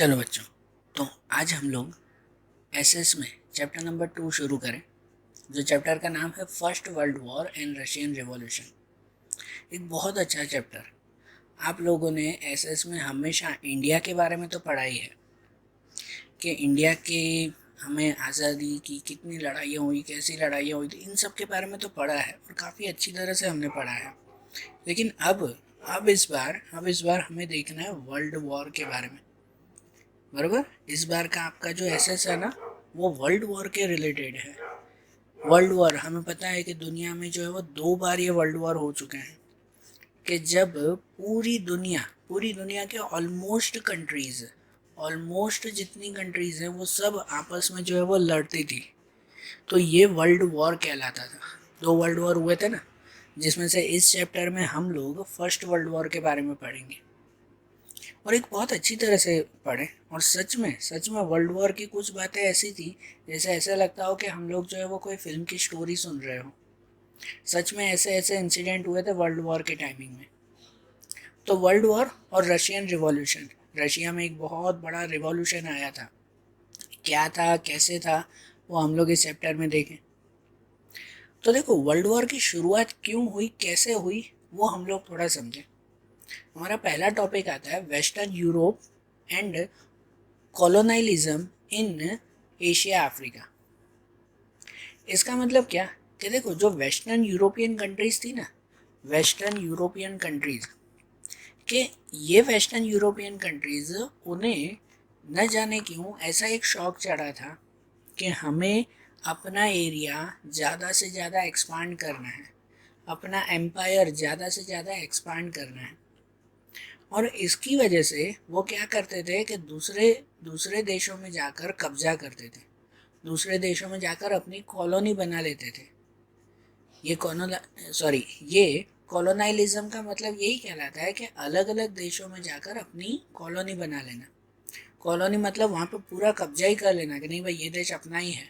चलो बच्चों, तो आज हम लोग एसएस में चैप्टर नंबर 2 शुरू करें। जो चैप्टर का नाम है first world war and Russian revolution. एक बहुत अच्छा चैप्टर। आप लोगों ने एसएस में हमेशा इंडिया के बारे में तो पढ़ा ही है कि इंडिया के हमें आज़ादी की कितनी लड़ाइयाँ हुई, कैसी लड़ाइयाँ हुई थी, इन सब के बारे में तो पढ़ा है और काफ़ी अच्छी तरह से हमने पढ़ा है। लेकिन अब इस बार हमें देखना है वर्ल्ड वॉर के बारे में। बराबर, इस बार का आपका जो एसएस है ना, वो वर्ल्ड वॉर के रिलेटेड है। वर्ल्ड वॉर हमें पता है कि दुनिया में जो है वो 2 बार ये वर्ल्ड वॉर हो चुके हैं, कि जब पूरी दुनिया के ऑलमोस्ट जितनी कंट्रीज हैं वो सब आपस में जो है वो लड़ती थी। तो ये वर्ल्ड वॉर कहलाता था। 2 वर्ल्ड वॉर हुए थे ना, जिसमें से इस चैप्टर में हम लोग फर्स्ट वर्ल्ड वॉर के बारे में पढ़ेंगे और एक बहुत अच्छी तरह से पढ़े। और सच में वर्ल्ड वॉर की कुछ बातें ऐसी थी जैसे ऐसा लगता हो कि हम लोग जो है वो कोई फिल्म की स्टोरी सुन रहे हो। सच में ऐसे ऐसे इंसिडेंट हुए थे वर्ल्ड वॉर के टाइमिंग में। तो वर्ल्ड वॉर और रशियन रिवॉल्यूशन, रशिया में एक बहुत बड़ा रिवॉल्यूशन आया था। क्या था, कैसे था, वो हम लोग इस चैप्टर में देखें। तो देखो, वर्ल्ड वॉर की शुरुआत क्यों हुई, कैसे हुई, वो हम लोग थोड़ा समझें। हमारा पहला टॉपिक आता है western Europe and colonialism in Asia Africa. इसका मतलब क्या कि देखो, जो वेस्टर्न यूरोपियन कंट्रीज थी ना, वेस्टर्न यूरोपियन कंट्रीज के ये वेस्टर्न यूरोपियन कंट्रीज, उन्हें न जाने क्यों ऐसा एक शौक चढ़ा था कि हमें अपना एरिया ज़्यादा से ज़्यादा एक्सपांड करना है, अपना एम्पायर ज़्यादा से ज़्यादा एक्सपांड करना है। और इसकी वजह से वो क्या करते थे कि दूसरे दूसरे देशों में जाकर कब्जा करते थे, दूसरे देशों में जाकर अपनी कॉलोनी बना लेते थे। ये ये कॉलोनाइलिज्म का मतलब यही कहलाता है कि अलग अलग देशों में जाकर अपनी कॉलोनी बना लेना। कॉलोनी मतलब वहाँ पे पूरा कब्जा ही कर लेना कि नहीं भाई, ये देश अपना ही है।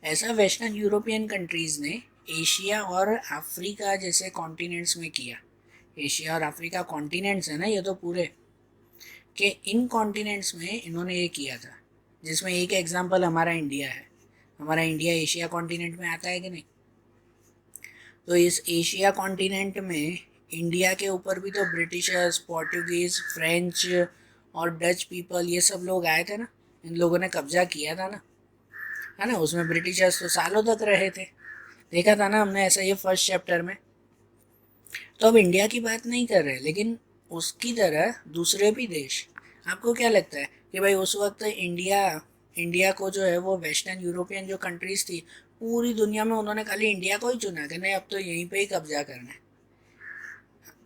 ऐसा वेस्टर्न यूरोपियन कंट्रीज़ ने एशिया और अफ्रीका जैसे कॉन्टिनेंट्स में किया। एशिया और अफ्रीका कॉन्टिनेंट्स है ना ये तो पूरे, कि इन कॉन्टिनेंट्स में इन्होंने ये किया था। जिसमें एक एग्जांपल हमारा इंडिया है। हमारा इंडिया एशिया कॉन्टिनेंट में आता है कि नहीं? तो इस एशिया कॉन्टिनेंट में इंडिया के ऊपर भी तो ब्रिटिशर्स, पोर्टुगीज़, फ्रेंच और डच पीपल, ये सब लोग आए थे ना। इन लोगों ने कब्जा किया था ना, है ना। उसमें ब्रिटिशर्स तो सालों तक रहे थे, देखा था ना हमने ऐसा ये फर्स्ट चैप्टर में। तो अब इंडिया की बात नहीं कर रहे, लेकिन उसकी तरह दूसरे भी देश। आपको क्या लगता है कि भाई उस वक्त इंडिया इंडिया को जो है वो वेस्टर्न यूरोपियन जो कंट्रीज थी, पूरी दुनिया में उन्होंने खाली इंडिया को ही चुना कि नहीं अब तो यहीं पे ही कब्जा करना है?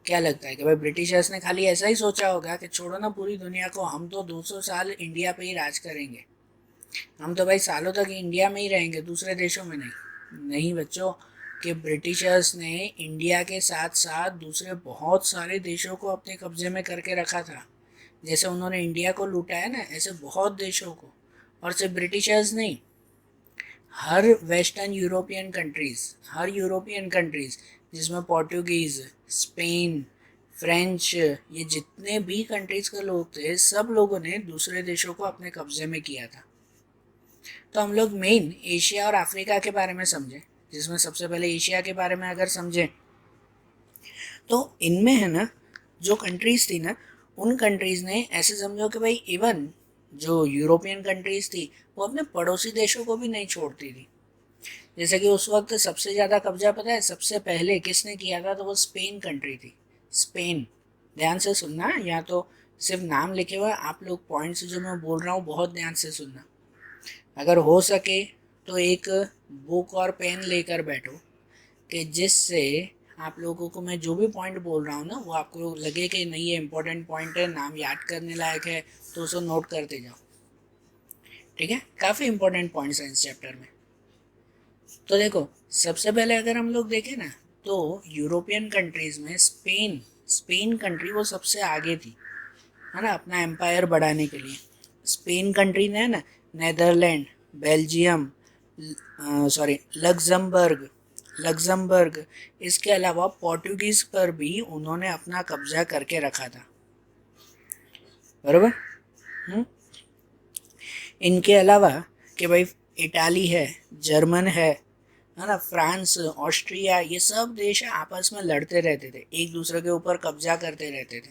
क्या लगता है कि भाई ब्रिटिशर्स ने खाली ऐसा ही सोचा होगा कि छोड़ो ना पूरी दुनिया को, हम तो 200 साल इंडिया पे ही राज करेंगे, हम तो भाई सालों तक इंडिया में ही रहेंगे, दूसरे देशों में नहीं। नहीं बच्चों, कि ब्रिटिशर्स ने इंडिया के साथ साथ दूसरे बहुत सारे देशों को अपने कब्जे में करके रखा था। जैसे उन्होंने इंडिया को लूटा है ना, ऐसे बहुत देशों को। और सिर्फ ब्रिटिशर्स नहीं, हर यूरोपियन कंट्रीज जिसमें पोर्टुगीज़, स्पेन, फ्रेंच, ये जितने भी कंट्रीज के लोग थे, सब लोगों ने दूसरे देशों को अपने कब्जे में किया था। तो हम लोग मेन एशिया और अफ्रीका के बारे में समझें, जिसमें सबसे पहले एशिया के बारे में अगर समझें तो इनमें है ना, जो कंट्रीज़ थी ना, उन कंट्रीज़ ने ऐसे समझो कि भाई इवन जो यूरोपियन कंट्रीज़ थी वो अपने पड़ोसी देशों को भी नहीं छोड़ती थी। जैसे कि उस वक्त सबसे ज़्यादा कब्जा पता है सबसे पहले किसने किया था? तो वो स्पेन कंट्री थी। स्पेन, ध्यान से सुनना, या तो सिर्फ नाम लिखे हुए, आप लोग पॉइंट्स जो मैं बोल रहा हूँ बहुत ध्यान से सुनना। अगर हो सके तो एक बुक और पेन लेकर बैठो, कि जिससे आप लोगों को मैं जो भी पॉइंट बोल रहा हूँ ना, वो आपको लगे कि नहीं ये इंपॉर्टेंट पॉइंट है, नाम याद करने लायक है, तो उसको नोट करते जाओ। ठीक है, काफ़ी इंपॉर्टेंट पॉइंट्स हैं इस चैप्टर में। तो देखो, सबसे पहले अगर हम लोग देखें ना, तो यूरोपियन कंट्रीज़ में स्पेन स्पेन कंट्री वो सबसे आगे थी, है ना, अपना एम्पायर बढ़ाने के लिए। स्पेन कंट्री ने ना नेदरलैंड, बेल्जियम, लग्जमबर्ग लग्जमबर्ग इसके अलावा पोर्टुगीज़ पर भी उन्होंने अपना कब्जा करके रखा था। बराबर। हम्म? इनके अलावा कि भाई इटाली है, जर्मन है ना, फ्रांस, ऑस्ट्रिया, ये सब देश आपस में लड़ते रहते थे, एक दूसरे के ऊपर कब्जा करते रहते थे,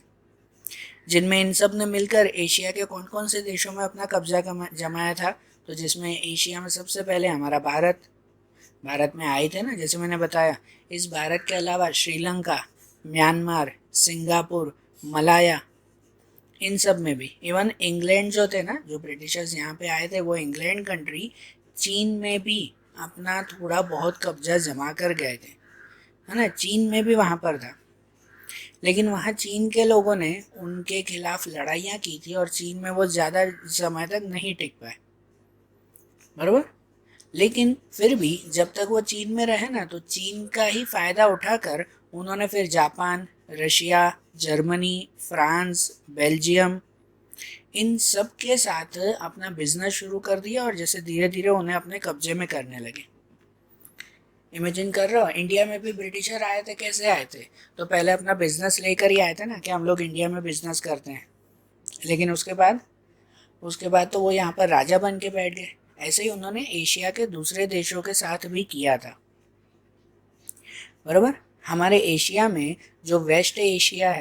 जिनमें इन सब ने मिलकर एशिया के कौन कौन से देशों में अपना कब्जा जमाया था। तो जिसमें एशिया में सबसे पहले हमारा भारत, भारत में आए थे ना, जैसे मैंने बताया। इस भारत के अलावा श्रीलंका, म्यांमार, सिंगापुर, मलाया, इन सब में भी, इवन इंग्लैंड जो थे ना, जो ब्रिटिशर्स यहाँ पे आए थे, वो इंग्लैंड कंट्री चीन में भी अपना थोड़ा बहुत कब्जा जमा कर गए थे, है ना, चीन में भी वहाँ पर था। लेकिन वहाँ चीन के लोगों ने उनके खिलाफ लड़ाइयाँ की थी और चीन में वो ज़्यादा समय तक नहीं टिक पाए, बराबर। लेकिन फिर भी जब तक वो चीन में रहे ना, तो चीन का ही फ़ायदा उठाकर उन्होंने फिर Japan, Russia, Germany, France, Belgium, इन सब के साथ अपना बिजनेस शुरू कर दिया और जैसे धीरे धीरे उन्हें अपने कब्जे में करने लगे। इमेजिन कर रहे हो, इंडिया में भी ब्रिटिशर आए थे, कैसे आए थे? तो पहले अपना बिजनेस लेकर ही आए थे ना, कि हम लोग इंडिया में बिजनेस करते हैं। लेकिन उसके बाद तो वो यहाँ पर राजा बन के बैठ गए। ऐसे ही उन्होंने एशिया के दूसरे देशों के साथ भी किया था, बराबर। हमारे एशिया में जो वेस्ट एशिया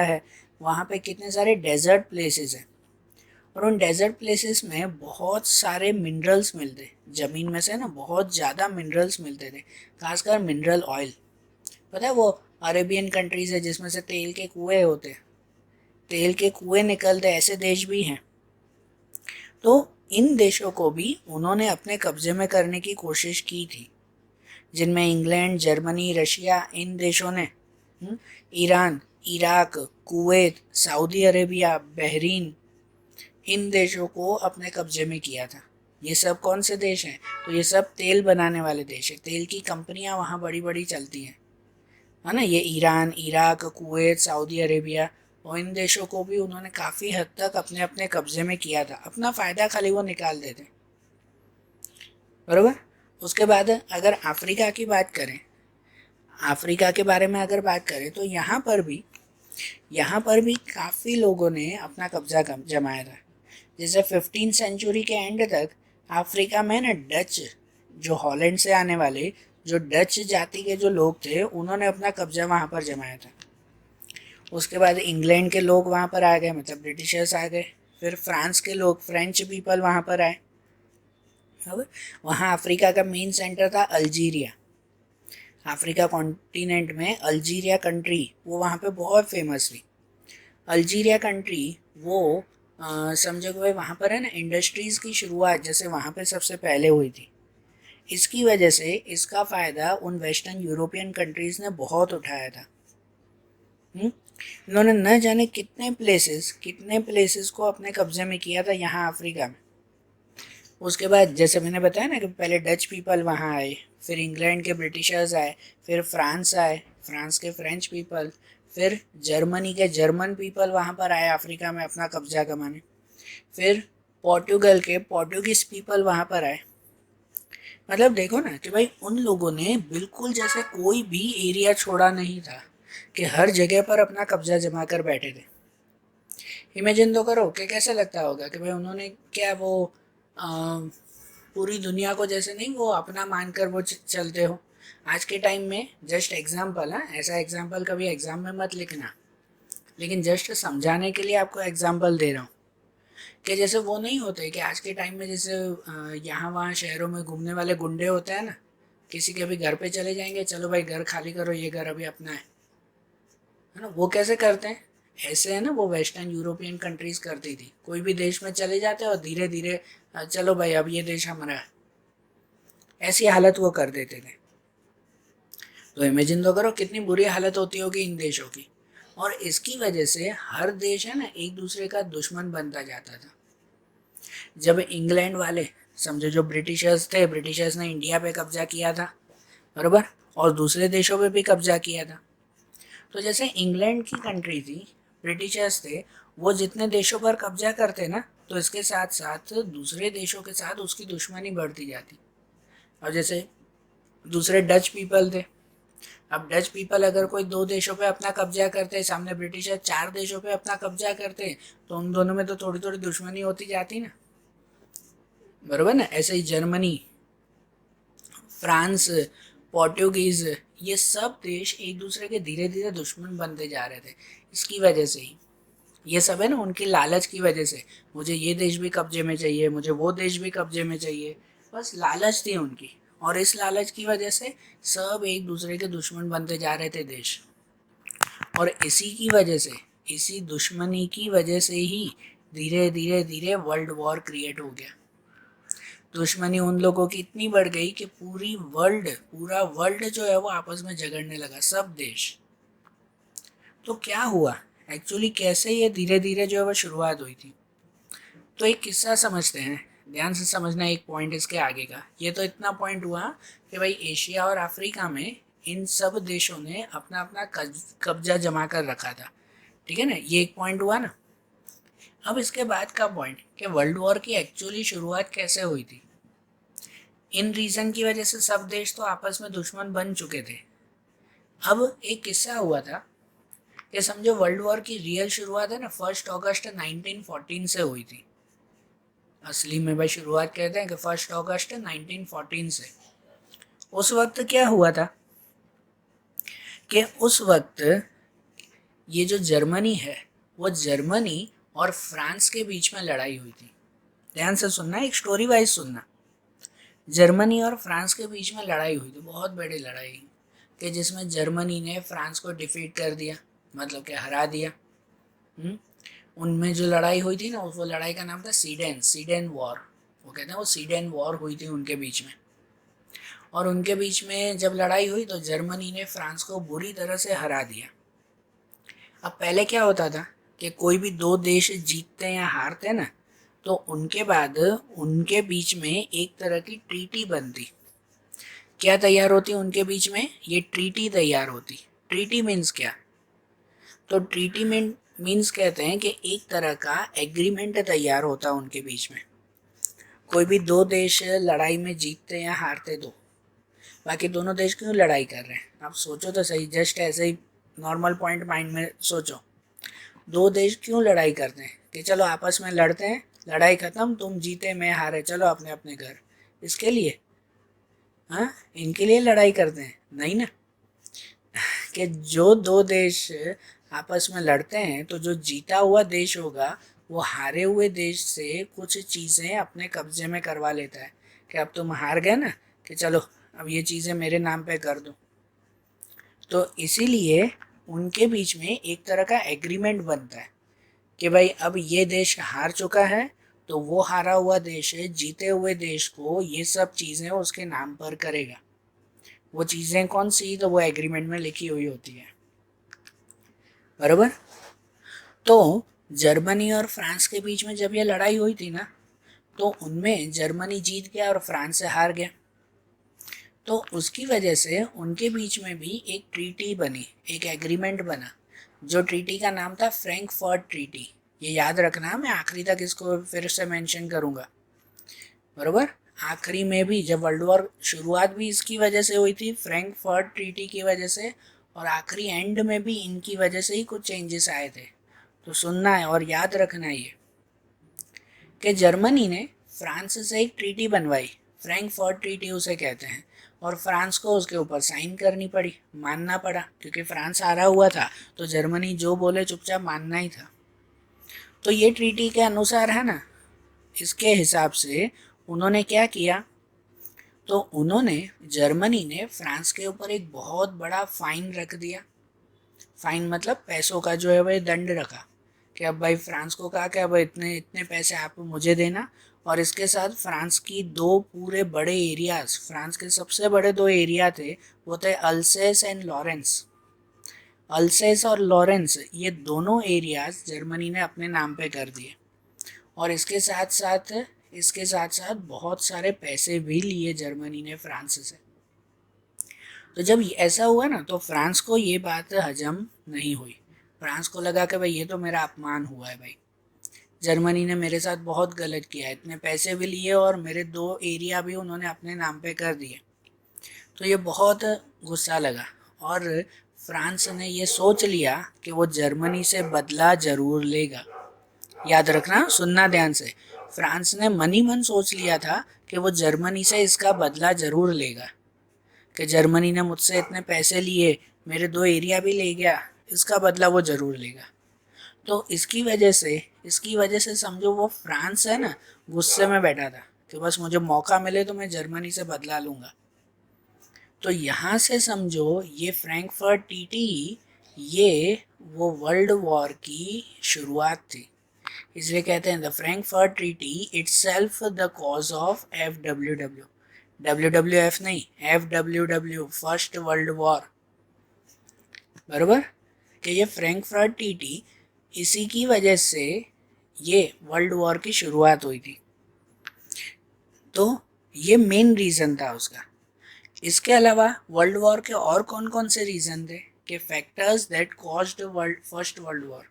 है, वहाँ पे कितने सारे डेजर्ट प्लेसेस हैं, और उन डेजर्ट प्लेसेस में बहुत सारे मिनरल्स मिलते, ज़मीन में से ना बहुत ज़्यादा मिनरल्स मिलते थे, खासकर मिनरल ऑयल। पता है वो अरेबियन कंट्रीज़ है जिसमें से तेल के कुएँ होते हैं, तेल के कुएँ निकलते, ऐसे देश भी हैं। तो इन देशों को भी उन्होंने अपने कब्जे में करने की कोशिश की थी, जिनमें इंग्लैंड, जर्मनी, रशिया, इन देशों ने Iran, Iraq, Kuwait, Saudi Arabia, Bahrain, इन देशों को अपने कब्जे में किया था। ये सब कौन से देश हैं? तो ये सब तेल बनाने वाले देश हैं, तेल की कंपनियां वहाँ बड़ी बड़ी चलती हैं, है ना। ये Iran, Iraq, Kuwait, Saudi Arabia, और इन देशों को भी उन्होंने काफ़ी हद तक अपने अपने कब्जे में किया था, अपना फ़ायदा खाली वो निकाल देते, बराबर। उसके बाद अगर अफ्रीका की बात करें, अफ्रीका के बारे में अगर बात करें, तो यहाँ पर भी काफ़ी लोगों ने अपना कब्जा जमाया था। जैसे 15 सेंचुरी के एंड तक अफ्रीका में ना डच, जो हॉलैंड से आने वाले जो डच जाति के जो लोग थे, उन्होंने अपना कब्जा वहाँ पर जमाया था। उसके बाद इंग्लैंड के लोग वहाँ पर आ गए, मतलब ब्रिटिशर्स आ गए। फिर फ्रांस के लोग, फ्रेंच पीपल वहाँ पर आए। अब वहाँ अफ्रीका का मेन सेंटर था अल्जीरिया। अफ्रीका कॉन्टिनेंट में अल्जीरिया कंट्री, वो वहाँ पे बहुत फेमस थी। अल्जीरिया कंट्री वो समझो कि भाई वहाँ पर है ना, इंडस्ट्रीज़ की शुरुआत जैसे वहाँ पे सबसे पहले हुई थी। इसकी वजह से इसका फ़ायदा उन वेस्टर्न यूरोपियन कंट्रीज़ ने बहुत उठाया था। इन्होंने न जाने कितने प्लेसेस को अपने कब्जे में किया था यहाँ अफ्रीका में। उसके बाद जैसे मैंने बताया ना कि पहले डच पीपल वहाँ आए, फिर इंग्लैंड के ब्रिटिशर्स आए, फिर फ्रांस आए, फ्रांस के फ्रेंच पीपल, फिर जर्मनी के जर्मन पीपल वहाँ पर आए अफ्रीका में अपना कब्जा कमाने, फिर पोर्टुगल के पोर्टुगीज पीपल वहाँ पर आए। मतलब देखो ना कि भाई उन लोगों ने बिल्कुल जैसे कोई भी एरिया छोड़ा नहीं था, कि हर जगह पर अपना कब्जा जमा कर बैठे थे। इमेजिन तो करो कि कैसे लगता होगा कि भाई उन्होंने क्या वो पूरी दुनिया को जैसे नहीं वो अपना मानकर वो चलते हो। आज के टाइम में जस्ट एग्जाम्पल, हाँ ऐसा एग्जाम्पल कभी एग्जाम में मत लिखना, लेकिन जस्ट समझाने के लिए आपको एग्जाम्पल दे रहा हूँ कि जैसे वो नहीं होते कि आज के टाइम में जैसे यहाँ वहाँ शहरों में घूमने वाले गुंडे होते हैं ना, किसी के भी घर पे चले जाएंगे, चलो भाई घर खाली करो, ये घर अभी अपना है ना। वो कैसे करते हैं? ऐसे है ना, वो वेस्टर्न यूरोपियन कंट्रीज करती थी, कोई भी देश में चले जाते और धीरे धीरे चलो भाई अब ये देश हमारा है, ऐसी हालत वो कर देते थे। तो इमेजिन तो करो कितनी बुरी हालत होती होगी इन देशों की। और इसकी वजह से हर देश है ना एक दूसरे का दुश्मन बनता जाता था। जब इंग्लैंड वाले, समझो जो ब्रिटिशर्स थे, ब्रिटिशर्स ने इंडिया पे कब्जा किया था, बराबर, और दूसरे देशों पे भी कब्जा किया था। तो जैसे इंग्लैंड की कंट्री थी, ब्रिटिशर्स थे, वो जितने देशों पर कब्जा करते ना, तो इसके साथ साथ दूसरे देशों के साथ उसकी दुश्मनी बढ़ती जाती। और जैसे दूसरे डच पीपल थे, अब डच पीपल अगर कोई 2 देशों पे अपना कब्जा करते, सामने ब्रिटिशर 4 देशों पे अपना कब्जा करते, तो उन दोनों में तो थोड़ी थोड़ी दुश्मनी होती जाती ना, बरोबर ना। ऐसे ही जर्मनी, फ्रांस, पोर्टुगीज, ये सब देश एक दूसरे के धीरे धीरे दुश्मन बनते जा रहे थे। इसकी वजह से ही ये सब है ना, उनकी लालच की वजह से, मुझे ये देश भी कब्जे में चाहिए, मुझे वो देश भी कब्जे में चाहिए, बस लालच थी उनकी। और इस लालच की वजह से सब एक दूसरे के दुश्मन बनते जा रहे थे देश। और इसी की वजह से, इसी दुश्मनी की वजह से ही धीरे धीरे धीरे वर्ल्ड वॉर क्रिएट हो गया। दुश्मनी उन लोगों की इतनी बढ़ गई कि पूरा वर्ल्ड जो है वो आपस में झगड़ने लगा, सब देश। तो क्या हुआ एक्चुअली, कैसे ये धीरे धीरे जो है वो शुरुआत हुई थी। तो एक किस्सा समझते हैं, ध्यान से समझना एक पॉइंट इसके आगे का। ये तो इतना पॉइंट हुआ कि भाई एशिया और अफ्रीका में इन सब देशों ने अपना अपना कब्जा जमा कर रखा था, ठीक है ना, ये एक पॉइंट हुआ ना। अब इसके बाद का पॉइंट कि वर्ल्ड वॉर की एक्चुअली शुरुआत कैसे हुई थी। इन रीजन की वजह से सब देश तो आपस में दुश्मन बन चुके थे। अब एक किस्सा हुआ था कि समझो वर्ल्ड वॉर की रियल शुरुआत है ना 1 अगस्त 1914 से हुई थी। असली में भाई शुरुआत कहते हैं कि 1 अगस्त 1914 से। उस वक्त क्या हुआ था कि उस वक्त ये जो जर्मनी है, वो जर्मनी और फ्रांस के बीच में लड़ाई हुई थी। ध्यान से सुनना, एक स्टोरी वाइज सुनना। जर्मनी और फ्रांस के बीच में लड़ाई हुई थी, बहुत बड़ी लड़ाई, कि जिसमें जर्मनी ने फ्रांस को डिफीट कर दिया, मतलब कि हरा दिया। उनमें जो लड़ाई हुई थी ना, वो लड़ाई का नाम था सीडेन वॉर। वो कहते हैं वो सीडेन वॉर हुई थी उनके बीच में। और उनके बीच में जब लड़ाई हुई तो जर्मनी ने फ्रांस को बुरी तरह से हरा दिया। अब पहले क्या होता था कि कोई भी 2 देश जीतते या हारते ना, तो उनके बाद उनके बीच में एक तरह की ट्रीटी बनती। क्या तैयार होती उनके बीच में, ये ट्रीटी तैयार होती। ट्रीटी मीन्स क्या, तो ट्रीटी मीन्स कहते हैं कि एक तरह का एग्रीमेंट तैयार होता उनके बीच में। कोई भी 2 देश लड़ाई में जीतते या हारते तो बाकी दोनों देश क्यों लड़ाई कर रहे हैं, आप सोचो तो सही, जस्ट ऐसे ही नॉर्मल पॉइंट माइंड में सोचो। 2 देश क्यों लड़ाई करते हैं कि चलो आपस में लड़ते हैं, लड़ाई खत्म, तुम जीते मैं हारे, चलो अपने अपने घर, इसके लिए? हाँ, इनके लिए लड़ाई करते हैं नहीं ना। कि जो 2 देश आपस में लड़ते हैं तो जो जीता हुआ देश होगा वो हारे हुए देश से कुछ चीज़ें अपने कब्जे में करवा लेता है कि अब तुम हार गए ना, कि चलो अब ये चीज़ें मेरे नाम पे कर दो। तो इसीलिए उनके बीच में एक तरह का एग्रीमेंट बनता है कि भाई अब ये देश हार चुका है, तो वो हारा हुआ देश है जीते हुए देश को ये सब चीज़ें उसके नाम पर करेगा। वो चीज़ें कौन सी, तो वो एग्रीमेंट में लिखी हुई होती है, बराबर। तो जर्मनी और फ्रांस के बीच में जब ये लड़ाई हुई थी ना, तो उनमें जर्मनी जीत गया और फ्रांस से हार गया। तो उसकी वजह से उनके बीच में भी एक ट्रीटी बनी, एक एग्रीमेंट बना, जो ट्रीटी का नाम था फ्रैंकफर्ट ट्रीटी। ये याद रखना, मैं आखिरी तक इसको फिर से मेंशन करूँगा, बराबर। आखिरी में भी जब वर्ल्ड वॉर शुरुआत भी इसकी वजह से हुई थी, फ्रैंकफर्ट ट्रीटी की वजह से, और आखिरी एंड में भी इनकी वजह से ही कुछ चेंजेस आए थे। तो सुनना है और याद रखना ये कि जर्मनी ने फ्रांस से एक ट्रीटी बनवाई, फ्रैंकफर्ट ट्रीटी उसे कहते हैं, और फ्रांस को उसके ऊपर साइन करनी पड़ी, मानना पड़ा, क्योंकि फ्रांस हारा हुआ था तो जर्मनी जो बोले चुपचाप मानना ही था। तो ये ट्रीटी के अनुसार है ना, इसके हिसाब से उन्होंने क्या किया, तो उन्होंने जर्मनी ने फ्रांस के ऊपर एक बहुत बड़ा फाइन रख दिया। फाइन मतलब पैसों का जो है वह दंड रखा कि अब भाई फ्रांस को कहा कि अब इतने इतने पैसे आप मुझे देना। और इसके साथ फ्रांस की 2 पूरे बड़े एरियाज, फ्रांस के सबसे बड़े 2 एरिया थे, वो थे अल्सेस एंड लॉरेंस। अल्सेस और लॉरेंस ये दोनों एरियाज जर्मनी ने अपने नाम पे कर दिए। और इसके साथ साथ बहुत सारे पैसे भी लिए जर्मनी ने फ्रांस से। तो जब ऐसा हुआ ना, तो फ्रांस को ये बात हजम नहीं हुई। फ्रांस को लगा कि भाई ये तो मेरा अपमान हुआ है, भाई जर्मनी ने मेरे साथ बहुत गलत किया, इतने पैसे भी लिए और मेरे 2 एरिया भी उन्होंने अपने नाम पे कर दिए। तो ये बहुत गुस्सा लगा और फ्रांस ने ये सोच लिया कि वो जर्मनी से बदला जरूर लेगा। याद रखना, सुनना ध्यान से। फ्रांस ने मन ही मन सोच लिया था कि वो जर्मनी से इसका बदला जरूर लेगा, कि जर्मनी ने मुझसे इतने पैसे लिए, मेरे 2 एरिया भी ले गया, इसका बदला वो जरूर लेगा। तो इसकी वजह से समझो वो फ्रांस है ना, गुस्से में बैठा था कि बस मुझे मौका मिले तो मैं जर्मनी से बदला लूँगा। तो यहाँ से समझो ये फ्रैंकफर्ट टीटी, ये वो वर्ल्ड वॉर की शुरुआत थी। इसलिए कहते हैं the Frankfurt treaty itself the cause of FWW। WWF नहीं, FWW, फर्स्ट वर्ल्ड वॉर। बराबर, कि ये फ्रैंकफर्ट ट्रीटी, इसी की वजह से ये वर्ल्ड वॉर की शुरुआत हुई थी। तो ये मेन रीज़न था उसका। इसके अलावा वर्ल्ड वॉर के और कौन कौन से रीज़न थे कि factors that caused first world war,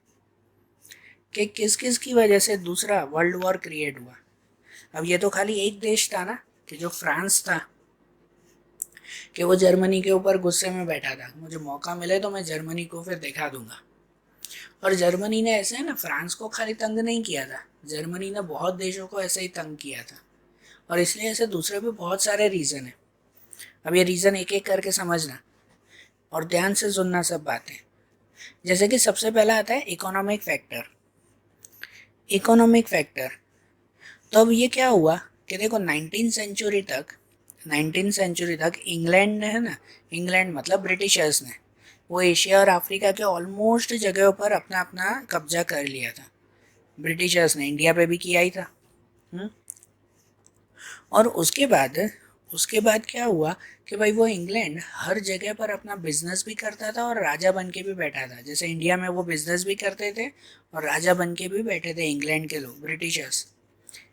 कि किस किस की वजह से दूसरा वर्ल्ड वॉर क्रिएट हुआ। अब ये तो खाली एक देश था ना, कि जो फ्रांस था, कि वो जर्मनी के ऊपर गुस्से में बैठा था, मुझे मौका मिले तो मैं जर्मनी को फिर दिखा दूंगा। और जर्मनी ने ऐसे है ना फ्रांस को खाली तंग नहीं किया था, जर्मनी ने बहुत देशों को ऐसे ही तंग किया था। और इसलिए ऐसे दूसरे भी बहुत सारे रीज़न है। अब ये रीज़न एक एक करके समझना और ध्यान से सुनना सब बातें। जैसे कि सबसे पहला आता है इकोनॉमिक फैक्टर। इकोनॉमिक फैक्टर, तो अब ये क्या हुआ कि देखो 19th सेंचुरी तक इंग्लैंड ने, है ना, इंग्लैंड मतलब ब्रिटिशर्स ने, वो एशिया और अफ्रीका के ऑलमोस्ट जगहों पर अपना अपना कब्जा कर लिया था। ब्रिटिशर्स ने इंडिया पे भी किया ही था। और उसके बाद क्या हुआ कि भाई वो इंग्लैंड हर जगह पर अपना बिजनेस भी करता था और राजा बन के भी बैठा था। जैसे इंडिया में वो बिजनेस भी करते थे और राजा बन के भी बैठे थे इंग्लैंड के लोग, ब्रिटिशर्स।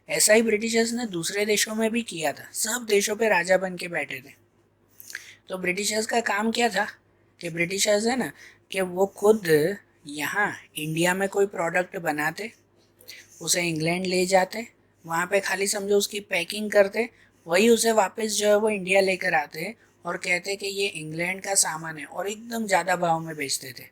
ऐसा ही ब्रिटिशर्स ने दूसरे देशों में भी किया था, सब देशों पे राजा बन के बैठे थे। तो ब्रिटिशर्स का काम क्या था कि ब्रिटिशर्स है ना, कि वो खुद यहाँ इंडिया में कोई प्रोडक्ट बनाते, उसे इंग्लैंड ले जाते, वहाँ पे खाली समझो उसकी पैकिंग करते, वही उसे वापस जो है वो इंडिया लेकर आते और कहते कि ये इंग्लैंड का सामान है, और एकदम ज़्यादा भाव में बेचते थे।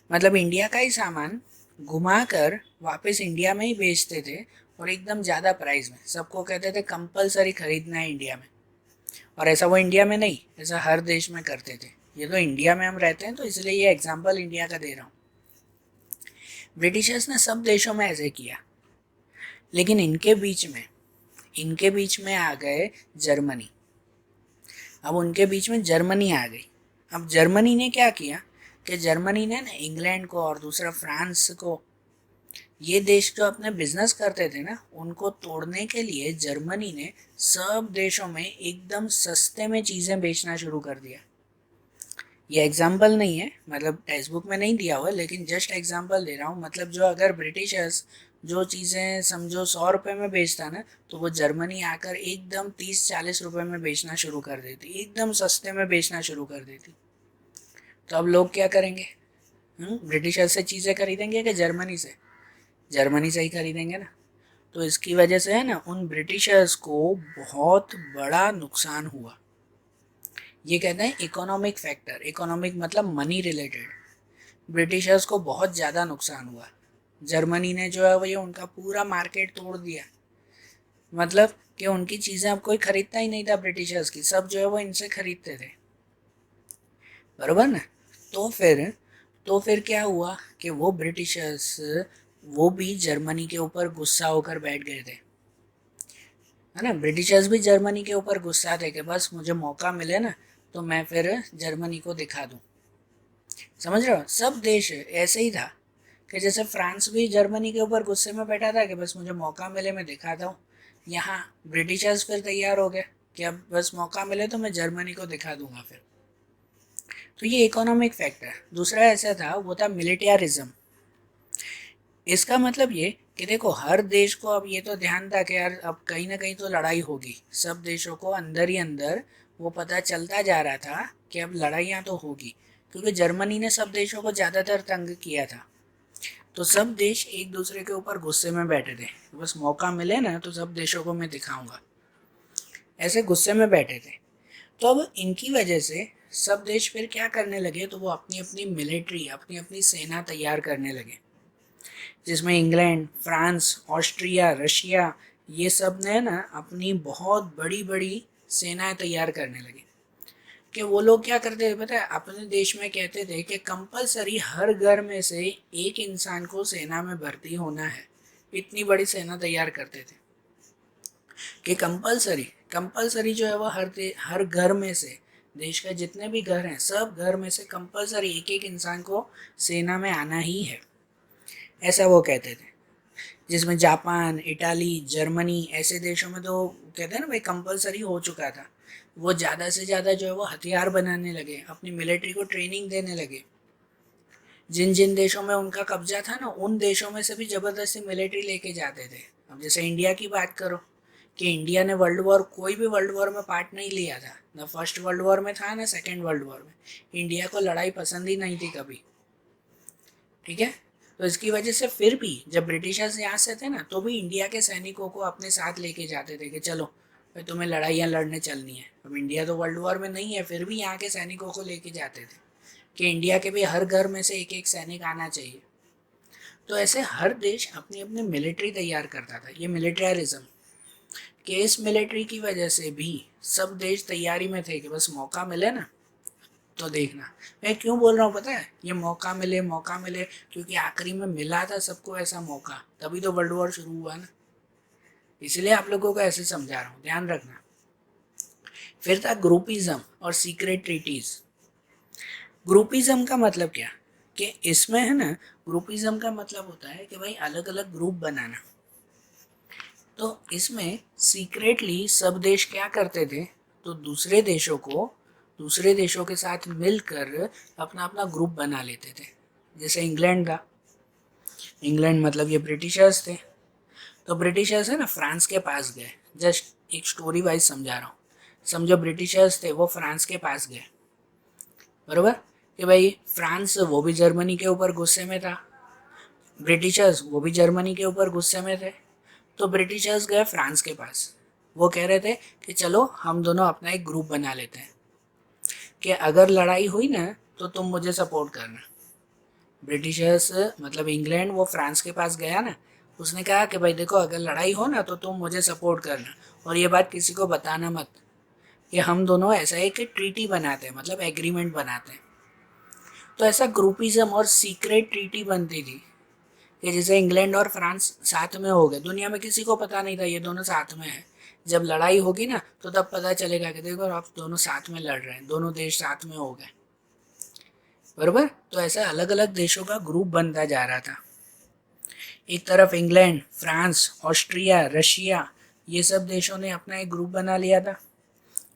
मतलब इंडिया का ही सामान घुमा कर वापस इंडिया में ही बेचते थे और एकदम ज़्यादा प्राइस में। सबको कहते थे कंपलसरी खरीदना है इंडिया में। और ऐसा वो इंडिया में नहीं, ऐसा हर देश में करते थे। ये तो इंडिया में हम रहते हैं तो इसलिए ये एग्जाम्पल इंडिया का दे रहा हूँ। ब्रिटिशर्स ने सब देशों में ऐसे किया, लेकिन इनके बीच में आ गए जर्मनी। अब उनके बीच में जर्मनी आ गई। अब जर्मनी ने क्या किया कि जर्मनी ने ना इंग्लैंड को और दूसरा फ्रांस को, ये देश जो अपने बिजनेस करते थे ना, उनको तोड़ने के लिए जर्मनी ने सब देशों में एकदम सस्ते में चीज़ें बेचना शुरू कर दिया। ये एग्जाम्पल नहीं है, मतलब टेक्स्ट बुक में नहीं दिया हुआ, लेकिन जस्ट एग्जाम्पल दे रहा हूँ। मतलब जो अगर ब्रिटिशर्स जो चीज़ें समझो 100 रुपये में बेचता ना, तो वो जर्मनी आकर एकदम 30-40 रुपये में बेचना शुरू कर देती, एकदम सस्ते में बेचना शुरू कर देती। तो अब लोग क्या करेंगे? ब्रिटिशर्स से चीज़ें खरीदेंगे कि जर्मनी से? जर्मनी से ही खरीदेंगे ना। तो इसकी वजह से है ना, उन ब्रिटिशर्स को बहुत बड़ा नुकसान हुआ। ये कहते हैं इकोनॉमिक फैक्टर। इकोनॉमिक मतलब मनी रिलेटेड। ब्रिटिशर्स को बहुत ज़्यादा नुकसान हुआ। जर्मनी ने जो है वो ये उनका पूरा मार्केट तोड़ दिया। मतलब कि उनकी चीज़ें अब कोई ख़रीदता ही नहीं था ब्रिटिशर्स की, सब जो है वो इनसे ख़रीदते थे। बराबर ना? तो फिर क्या हुआ कि वो ब्रिटिशर्स, वो भी जर्मनी के ऊपर गुस्सा होकर बैठ गए थे, है ना। ब्रिटिशर्स भी जर्मनी के ऊपर गुस्सा थे कि बस मुझे मौका मिले ना तो मैं फिर जर्मनी को दिखा दूँ। समझ रहे हो? सब देश ऐसे ही था कि जैसे फ्रांस भी जर्मनी के ऊपर गुस्से में बैठा था कि बस मुझे मौका मिले मैं दिखाता हूँ। यहाँ ब्रिटिशर्स फिर तैयार हो गए कि अब बस मौका मिले तो मैं जर्मनी को दिखा दूंगा फिर। तो ये इकोनॉमिक फैक्टर। दूसरा ऐसा था, वो था मिलिटियरिज्म। इसका मतलब ये कि देखो हर देश को अब ये तो ध्यान था कि यार अब कहीं ना कहीं तो लड़ाई होगी। सब देशों को अंदर ही अंदर वो पता चलता जा रहा था कि अब लड़ाइयाँ तो होगी, क्योंकि जर्मनी ने सब देशों को ज़्यादातर तंग किया था। तो सब देश एक दूसरे के ऊपर गुस्से में बैठे थे, बस मौका मिले ना तो सब देशों को मैं दिखाऊंगा, ऐसे गुस्से में बैठे थे। तो अब इनकी वजह से सब देश फिर क्या करने लगे, तो वो अपनी अपनी मिलिट्री, अपनी अपनी सेना तैयार करने लगे, जिसमें इंग्लैंड, फ्रांस, ऑस्ट्रिया, रशिया, ये सब ने ना अपनी बहुत बड़ी बड़ी सेनाएं तैयार करने लगे। कि वो लोग क्या करते थे पता है, अपने देश में कहते थे कि कंपलसरी हर घर में से एक इंसान को सेना में भर्ती होना है। इतनी बड़ी सेना तैयार करते थे कि कंपलसरी कंपलसरी जो है वो हर घर में से, देश के जितने भी घर हैं सब घर में से कंपलसरी एक एक इंसान को सेना में आना ही है, ऐसा वो कहते थे। जिसमें जापान, इटाली, जर्मनी ऐसे देशों में तो कहते हैं ना भाई कंपलसरी हो चुका था। वो ज़्यादा से ज़्यादा जो है वो हथियार बनाने लगे, अपनी मिलिट्री को ट्रेनिंग देने लगे। जिन जिन देशों में उनका कब्जा था ना, उन देशों में से भी ज़बरदस्ती मिलिट्री लेके जाते थे। अब जैसे इंडिया की बात करो कि इंडिया ने कोई भी वर्ल्ड वॉर में पार्ट नहीं लिया था, ना फर्स्ट वर्ल्ड वॉर में था ना सेकेंड वर्ल्ड वॉर में। इंडिया को लड़ाई पसंद ही नहीं थी कभी, ठीक है। तो इसकी वजह से फिर भी जब ब्रिटिशर्स यहाँ से थे ना, तो भी इंडिया के सैनिकों को अपने साथ लेके जाते थे कि चलो भाई तुम्हें लड़ाइयाँ लड़ने चलनी है। अब इंडिया तो वर्ल्ड वॉर में नहीं है, फिर भी यहाँ के सैनिकों को लेके जाते थे कि इंडिया के भी हर घर में से एक एक सैनिक आना चाहिए। तो ऐसे हर देश अपनी अपनी मिलिट्री तैयार करता था, ये मिलिट्रियलिज्म। कि इस मिलिट्री की वजह से भी सब देश तैयारी में थे कि बस मौका मिले ना तो देखना। मैं क्यों बोल रहा हूँ पता है, ये मौका मिले मौका मिले, क्योंकि आखिरी में मिला था सबको ऐसा मौका, तभी तो वर्ल्ड वॉर शुरू हुआ ना। इसलिए आप लोगों को ऐसे समझा रहा हूँ, ध्यान रखना। फिर था ग्रुपिज्म और सीक्रेट ट्रीटीज। ग्रुपिज्म का मतलब क्या, कि इसमें है ना, ग्रुपिज्म का मतलब होता है कि भाई अलग अलग ग्रुप बनाना। तो इसमें सीक्रेटली सब देश क्या करते थे, तो दूसरे देशों के साथ मिलकर अपना अपना ग्रुप बना लेते थे। जैसे इंग्लैंड था, इंग्लैंड मतलब ये ब्रिटिशर्स थे। तो ब्रिटिशर्स है ना फ्रांस के पास गए, जस्ट एक स्टोरी वाइज समझा रहा हूँ। समझो ब्रिटिशर्स थे वो फ्रांस के पास गए, बरोबर, कि भाई फ्रांस वो भी जर्मनी के ऊपर गुस्से में था, ब्रिटिशर्स वो भी जर्मनी के ऊपर गुस्से में थे। तो ब्रिटिशर्स गए फ्रांस के पास, वो कह रहे थे कि चलो हम दोनों अपना एक ग्रुप बना लेते हैं कि अगर लड़ाई हुई ना तो तुम मुझे सपोर्ट करना। ब्रिटिशर्स मतलब इंग्लैंड वो फ्रांस के पास गया ना, उसने कहा कि भाई देखो अगर लड़ाई हो ना तो तुम मुझे सपोर्ट करना, और ये बात किसी को बताना मत, कि हम दोनों ऐसा एक ट्रीटी बनाते हैं, मतलब एग्रीमेंट बनाते हैं। तो ऐसा ग्रुपिज्म और सीक्रेट ट्रीटी बनती थी कि जैसे इंग्लैंड और फ्रांस साथ में हो गए, दुनिया में किसी को पता नहीं था ये दोनों साथ में हैं। जब लड़ाई होगी ना तो तब पता चलेगा कि देखो आप दोनों साथ में लड़ रहे हैं, दोनों देश साथ में हो गए, बरोबर। तो ऐसा अलग अलग देशों का ग्रुप बनता जा रहा था। एक तरफ इंग्लैंड, फ्रांस, ऑस्ट्रिया, रशिया, ये सब देशों ने अपना एक ग्रुप बना लिया था।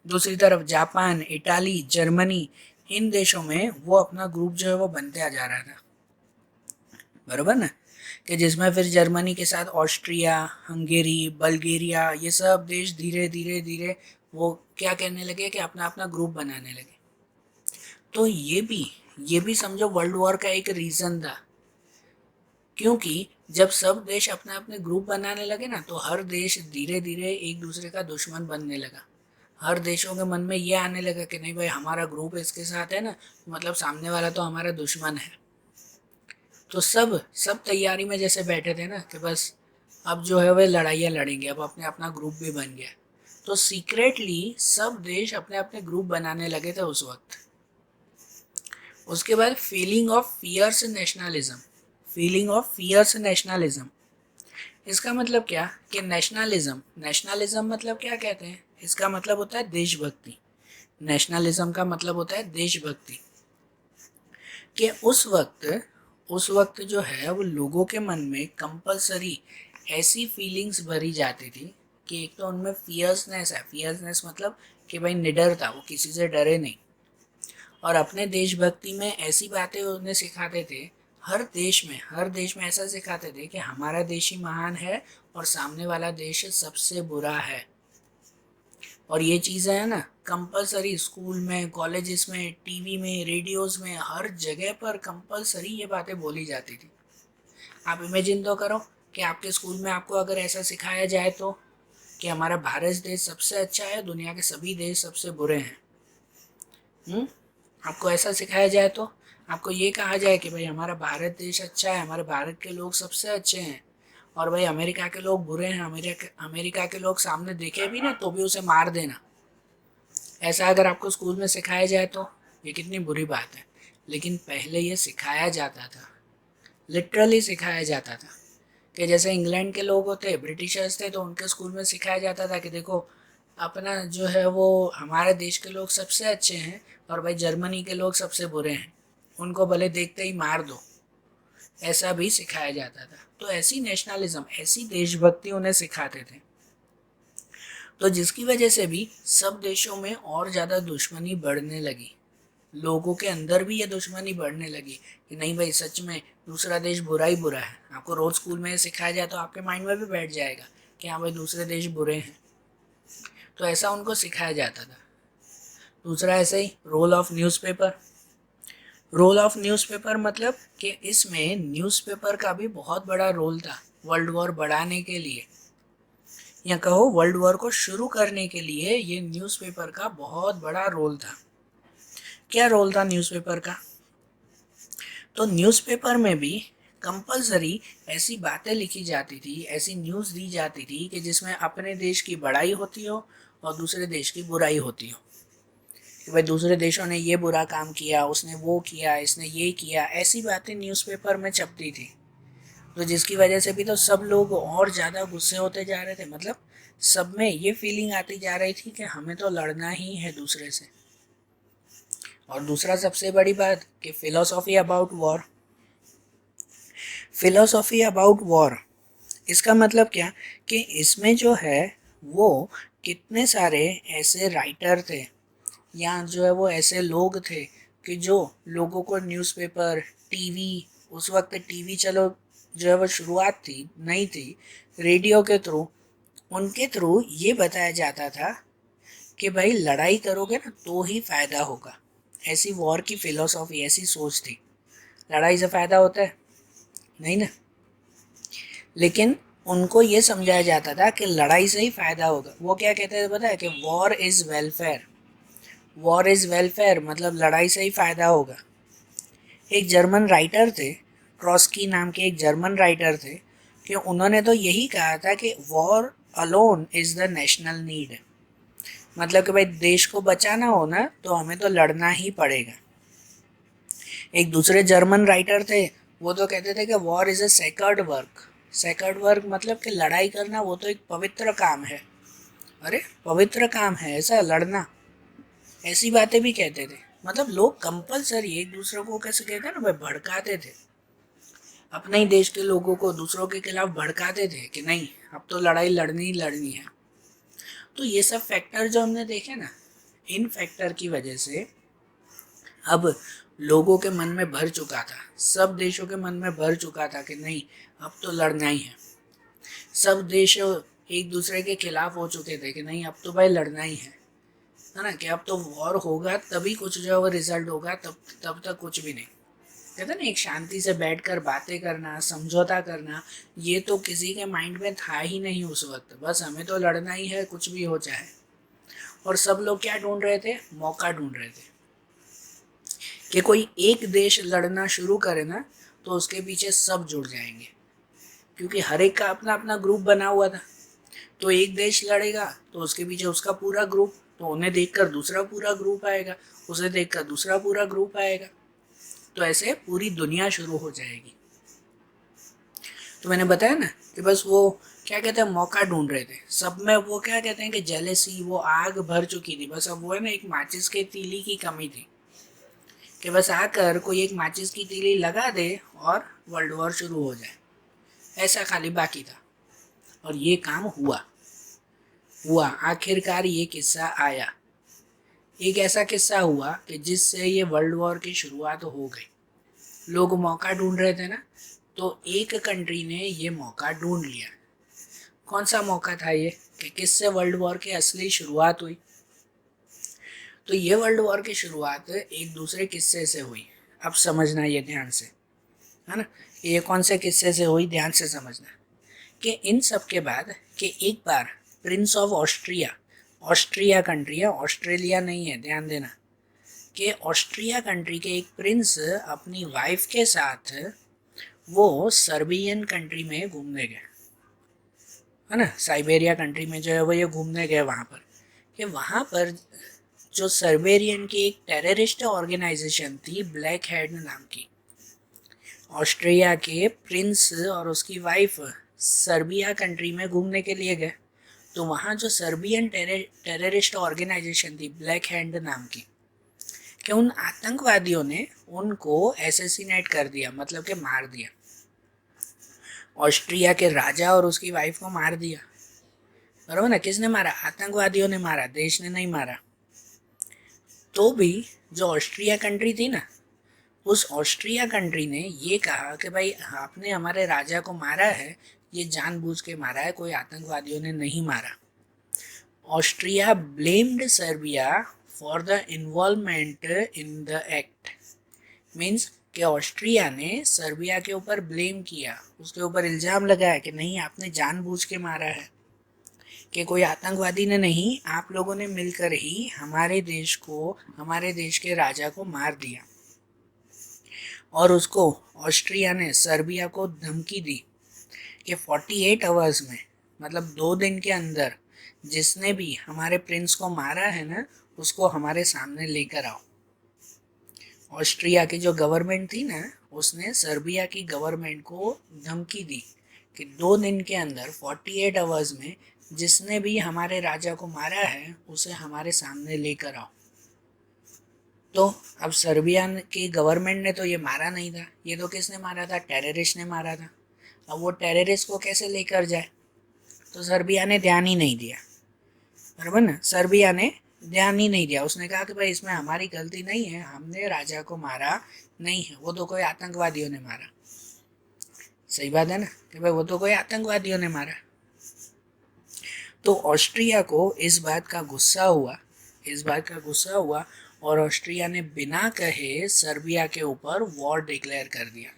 दूसरी तरफ जापान, इटाली, जर्मनी, इन देशों में वो अपना ग्रुप जो है वो बनते आ जा रहा था, बरोबर ना। कि जिसमें फिर जर्मनी के साथ ऑस्ट्रिया, हंगेरी, बल्गेरिया, ये सब देश धीरे धीरे धीरे वो क्या करने लगे कि अपना अपना ग्रुप बनाने लगे। तो ये भी समझो वर्ल्ड वॉर का एक रीज़न था, क्योंकि जब सब देश अपना अपने ग्रुप बनाने लगे ना तो हर देश धीरे धीरे एक दूसरे का दुश्मन बनने लगा। हर देशों के मन में ये आने लगा कि नहीं भाई हमारा ग्रुप इसके साथ है ना, मतलब सामने वाला तो हमारा दुश्मन है। तो सब सब तैयारी में जैसे बैठे थे ना कि बस अब जो है वे लड़ाइयाँ लड़ेंगे, अब अपने अपना ग्रुप भी बन गया। तो सीक्रेटली सब देश अपने अपने ग्रुप बनाने लगे थे उस वक्त। उसके बाद फीलिंग ऑफ फियर्स नेशनलिज्म। इसका मतलब क्या, कि नेशनलिज्म मतलब क्या कहते हैं, इसका मतलब होता है देशभक्ति। नेशनलिज्म का मतलब होता है देशभक्ति। कि उस वक्त जो है वो लोगों के मन में कंपलसरी ऐसी फीलिंग्स भरी जाती थी कि एक तो उनमें फियर्सनेस मतलब कि भाई निडर था, वो किसी से डरे नहीं। और अपने देशभक्ति में ऐसी बातें उन्हें सिखाते थे, हर देश में ऐसा सिखाते थे कि हमारा देश ही महान है और सामने वाला देश सबसे बुरा है। और ये चीज़ें है ना कंपलसरी स्कूल में, कॉलेजेस में, टीवी में, रेडियोस में, हर जगह पर कंपलसरी ये बातें बोली जाती थी। आप इमेजिन तो करो कि आपके स्कूल में आपको अगर ऐसा सिखाया जाए तो, कि हमारा भारत देश सबसे अच्छा है, दुनिया के सभी देश सबसे बुरे हैं। आपको ऐसा सिखाया जाए तो आपको ये कहा जाए कि भाई हमारा भारत देश अच्छा है, हमारे भारत के लोग सबसे अच्छे हैं, और भाई अमेरिका के लोग बुरे हैं, अमेरिका के लोग सामने देखे भी ना तो भी उसे मार देना, ऐसा अगर आपको स्कूल में सिखाया जाए तो ये कितनी बुरी बात है। लेकिन पहले ये सिखाया जाता था, लिटरली सिखाया जाता था, कि जैसे इंग्लैंड के लोग होते, ब्रिटिशर्स थे, तो उनके स्कूल में सिखाया जाता था कि देखो अपना जो है वो हमारे देश के लोग सबसे अच्छे हैं और भाई जर्मनी के लोग सबसे बुरे हैं, उनको भले देखते ही मार दो, ऐसा भी सिखाया जाता था। तो ऐसी नेशनलिज्म, ऐसी देशभक्ति उन्हें सिखाते थे, तो जिसकी वजह से भी सब देशों में और ज़्यादा दुश्मनी बढ़ने लगी, लोगों के अंदर भी ये दुश्मनी बढ़ने लगी कि नहीं भाई सच में दूसरा देश बुरा ही बुरा है। आपको रोज़ स्कूल में सिखाया जाए तो आपके माइंड में भी बैठ जाएगा कि हाँ भाई दूसरे देश बुरे हैं, तो ऐसा उनको सिखाया जाता था। दूसरा ऐसे ही role of newspaper. Role of newspaper मतलब कि इसमें न्यूज़पेपर का भी बहुत बड़ा रोल था वर्ल्ड वॉर बढ़ाने के लिए, या कहो वर्ल्ड वॉर को शुरू करने के लिए ये न्यूज़पेपर का बहुत बड़ा रोल था। क्या रोल था न्यूज़पेपर का? तो न्यूज़पेपर में भी कंपलसरी ऐसी बातें लिखी जाती थी, ऐसी न्यूज़ दी जाती थी कि जिसमें अपने देश की बड़ाई होती हो और दूसरे देश की बुराई होती हो, कि भाई दूसरे देशों ने ये बुरा काम किया, उसने वो किया, इसने ये किया, ऐसी बातें न्यूज़पेपर में छपती थी। तो जिसकी वजह से भी तो सब लोग और ज़्यादा गुस्से होते जा रहे थे, मतलब सब में ये फीलिंग आती जा रही थी कि हमें तो लड़ना ही है दूसरे से। और दूसरा सबसे बड़ी बात कि philosophy about war. Philosophy about war इसका मतलब क्या कि इसमें जो है वो कितने सारे ऐसे राइटर थे या जो है वो ऐसे लोग थे कि जो लोगों को न्यूज़पेपर, टीवी, उस वक्त टीवी चलो जो है वो शुरुआत थी नहीं थी, रेडियो के थ्रू, उनके थ्रू ये बताया जाता था कि भाई लड़ाई करोगे ना तो ही फ़ायदा होगा। ऐसी वॉर की फिलोसॉफी, ऐसी सोच थी। लड़ाई से फ़ायदा होता है नहीं ना, लेकिन उनको ये समझाया जाता था कि लड़ाई से ही फ़ायदा होगा। वो क्या कहते थे पता है? कि war is welfare, war is welfare मतलब लड़ाई से ही फ़ायदा होगा। एक जर्मन राइटर थे, ट्रॉस्की नाम के एक जर्मन राइटर थे, कि उन्होंने तो यही कहा था कि war alone is the national need, मतलब कि भाई देश को बचाना हो ना तो हमें तो लड़ना ही पड़ेगा। एक दूसरे जर्मन राइटर थे, वो तो कहते थे कि war is a sacred work. Sacred work मतलब कि लड़ाई करना वो तो एक पवित्र काम है। अरे पवित्र काम है ऐसा लड़ना, ऐसी बातें भी कहते थे। मतलब लोग कंपलसरी एक दूसरे को कैसे कहते हैं ना भाई, भड़काते थे, अपने ही देश के लोगों को दूसरों के खिलाफ भड़काते थे कि नहीं अब तो लड़ाई लड़नी ही लड़नी है। तो ये सब फैक्टर जो हमने देखे ना, इन फैक्टर की वजह से अब लोगों के मन में भर चुका था, सब देशों के मन में भर चुका था कि नहीं अब तो लड़ना ही है। सब देश एक दूसरे के खिलाफ हो चुके थे कि नहीं अब तो भाई लड़ना ही है ना, कि अब तो वॉर होगा तभी कुछ जो है वो रिजल्ट होगा, तब तक कुछ भी नहीं। कहते ना एक शांति से बैठकर बातें करना, समझौता करना, ये तो किसी के माइंड में था ही नहीं उस वक्त। बस हमें तो लड़ना ही है कुछ भी हो जाए। और सब लोग क्या ढूंढ रहे थे? मौका ढूंढ रहे थे कि कोई एक देश लड़ना शुरू करे ना तो उसके पीछे सब जुड़ जाएंगे, क्योंकि हर एक का अपना अपना ग्रुप बना हुआ था। तो एक देश लड़ेगा तो उसके पीछे उसका पूरा ग्रुप, तो उन्हें देखकर दूसरा पूरा ग्रुप आएगा, उसे देखकर दूसरा पूरा ग्रुप आएगा, तो ऐसे पूरी दुनिया शुरू हो जाएगी। तो मैंने बताया ना कि बस वो क्या कहते हैं, मौका ढूंढ रहे थे सब में। वो क्या कहते हैं कि जेलेसी, वो आग भर चुकी थी, बस अब वो है ना एक माचिस के तीली की कमी थी कि बस आकर कोई एक माचिस की तीली लगा दे और वर्ल्ड वॉर शुरू हो जाए, ऐसा खाली बाकी था। और ये काम हुआ, आखिरकार ये किस्सा आया। एक ऐसा किस्सा हुआ कि जिससे ये वर्ल्ड वॉर की शुरुआत हो गई। लोग मौका ढूंढ रहे थे ना, तो एक कंट्री ने ये मौका ढूंढ लिया। कौन सा मौका था ये? कि किससे वर्ल्ड वॉर की असली शुरुआत हुई? तो ये वर्ल्ड वॉर की शुरुआत एक दूसरे किस्से से हुई। अब समझना ये ध्यान से, है ना, ये कौन से किस्से से हुई, ध्यान से समझना। कि इन सब के बाद कि एक बार prince of Austria, Austria country है, ऑस्ट्रेलिया नहीं है, ध्यान देना, कि ऑस्ट्रिया कंट्री के एक प्रिंस अपनी वाइफ के साथ वो सर्बियन कंट्री में घूमने गए, है ना, साइबेरिया कंट्री में जो है वो ये घूमने गए वहाँ पर, कि वहाँ पर जो सर्बेरियन की एक टेररिस्ट ऑर्गेनाइजेशन थी ब्लैक हेड नाम की। ऑस्ट्रिया के प्रिंस और उसकी वाइफ सर्बिया कंट्री में घूमने के लिए गए, तो वहाँ जो सर्बियन टेररिस्ट ऑर्गेनाइजेशन थी ब्लैक हैंड नाम की, कि उन आतंकवादियों ने उनको एसेसिनेट कर दिया, मतलब कि मार दिया। ऑस्ट्रिया के राजा और उसकी वाइफ को मार दिया, बराबर ना। किसने मारा? आतंकवादियों ने मारा, देश ने नहीं मारा। तो भी जो ऑस्ट्रिया कंट्री थी ना, उस ऑस्ट्रिया कंट्री ने ये कहा कि भाई आपने हमारे राजा को मारा है, ये जानबूझ के मारा है, कोई आतंकवादियों ने नहीं मारा। Austria blamed Serbia for the involvement in the act, means कि ऑस्ट्रिया ने सर्बिया के ऊपर ब्लेम किया, उसके ऊपर इल्ज़ाम लगाया कि नहीं आपने जानबूझ के मारा है, कि कोई आतंकवादी ने नहीं, आप लोगों ने मिलकर ही हमारे देश को, हमारे देश के राजा को मार दिया। और उसको ऑस्ट्रिया ने सर्बिया को धमकी दी कि 48 आवर्स में, मतलब 2 दिन के अंदर, जिसने भी हमारे प्रिंस को मारा है ना, उसको हमारे सामने लेकर आओ। ऑस्ट्रिया की जो गवर्नमेंट थी ना, उसने सर्बिया की गवर्नमेंट को धमकी दी कि 2 दिन के अंदर 48 आवर्स में जिसने भी हमारे राजा को मारा है उसे हमारे सामने लेकर आओ। तो अब सर्बिया की गवर्नमेंट ने तो ये मारा नहीं था, ये तो किसने मारा था? टेररिस्ट ने मारा था। अब वो टेररिस्ट को कैसे लेकर जाए? तो सर्बिया ने ध्यान ही नहीं दिया, बराबर ना। सर्बिया ने ध्यान ही नहीं दिया, उसने कहा कि भाई इसमें हमारी गलती नहीं है, हमने राजा को मारा नहीं है, वो तो कोई आतंकवादियों ने मारा। सही बात है ना कि भाई वो तो कोई आतंकवादियों ने मारा। तो ऑस्ट्रिया को इस बात का गुस्सा हुआ और ऑस्ट्रिया ने बिना कहे सर्बिया के ऊपर वॉर डिक्लेयर कर दिया।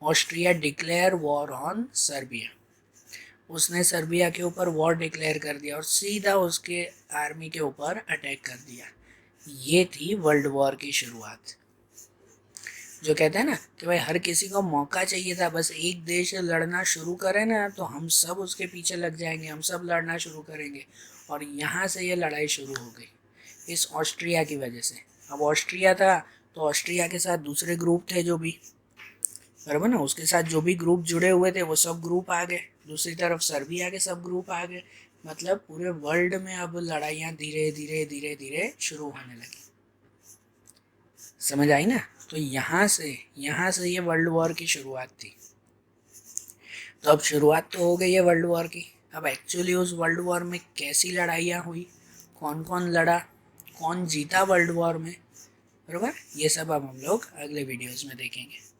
Austria declare war on Serbia, उसने सर्बिया के ऊपर वॉर डिक्लेयर कर दिया और सीधा उसके आर्मी के ऊपर अटैक कर दिया। ये थी वर्ल्ड वॉर की शुरुआत। जो कहते हैं ना कि भाई हर किसी को मौका चाहिए था, बस एक देश लड़ना शुरू करे ना तो हम सब उसके पीछे लग जाएंगे, हम सब लड़ना शुरू करेंगे। और यहाँ से ये लड़ाई शुरू हो गई इस ऑस्ट्रिया की वजह से। अब ऑस्ट्रिया था तो ऑस्ट्रिया के साथ दूसरे ग्रुप थे जो भी, बराबर ना, उसके साथ जो भी ग्रुप जुड़े हुए थे वो सब ग्रुप आ गए, दूसरी तरफ सर्बिया के सब ग्रुप आ गए। मतलब पूरे वर्ल्ड में अब लड़ाइयाँ धीरे धीरे धीरे धीरे शुरू होने लगी। समझ आई ना? तो यहाँ से ये वर्ल्ड वॉर की शुरुआत थी। तो अब शुरुआत तो हो गई है वर्ल्ड वॉर की। अब एक्चुअली उस वर्ल्ड वॉर में कैसी लड़ाइयाँ हुई, कौन कौन लड़ा, कौन जीता वर्ल्ड वॉर में, बराबर, ये सब अब हम लोग अगले वीडियोस में देखेंगे।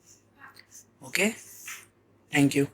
Okay, thank you.